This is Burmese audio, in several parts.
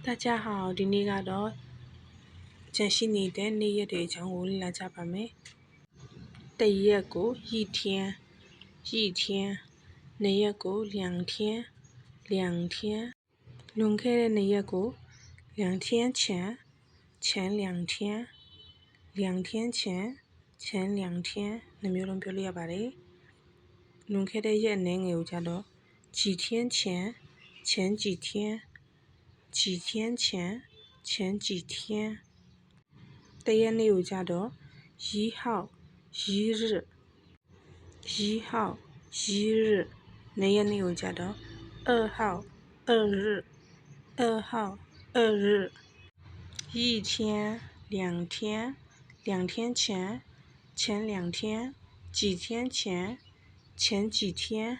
大家好，ဒီနေ့ကတော့ကျန်ရှိနေတဲ့နေ့ရက်တွေအကြောင်းကိုလေ့လာကြပါမယ်။တစ်ရက်ကို一天နှစ်ရက်ကို两天လွန်ခဲ့တဲ့နှစ်ရက်ကို两天前两天နှစ်မျိုးလုံးပြောလို့ရပါတယ်။လွန်ခဲ့တဲ့ရက်အနည်းငယ်ကိုကြတော့几天前几天တရက်နေ့ကိုကြတော့一号一日နှစ်ရက်နေ့ကိုကြတော့二号二日一天两天前两天几天前几天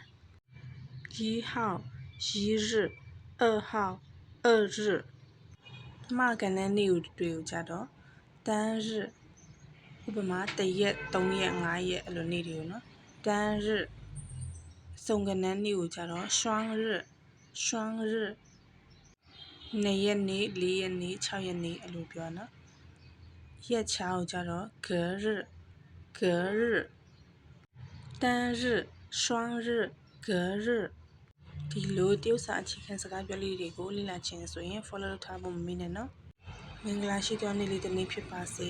一号一日二号二日မှကန်တဲ့နေ့တွေကိုကြတော့单日ဥပမာ1ရက်3ရက်5ရက်အဲ့လိုနေ့တွေကိုနော်单日စုံကန်တဲ့နေ့ကိုကြတော့双日2ရက်နေ့4ရက်နေ့6ရက်နေ့အဲ့လိုပြောနော်ရက်ခြားကိုကြတော့隔日单日双日隔日ဒီလိုတရုတ်စာအခြေခံစကားပြောလေးတွေကိုလေ့လာခြင်းဆိုရင် follow လုပ်ထားဖို့မမေ့နဲ့နော်မင်္ဂလာရှိသောနေ့လေးတစ်နေ့ဖြစ်ပါစေ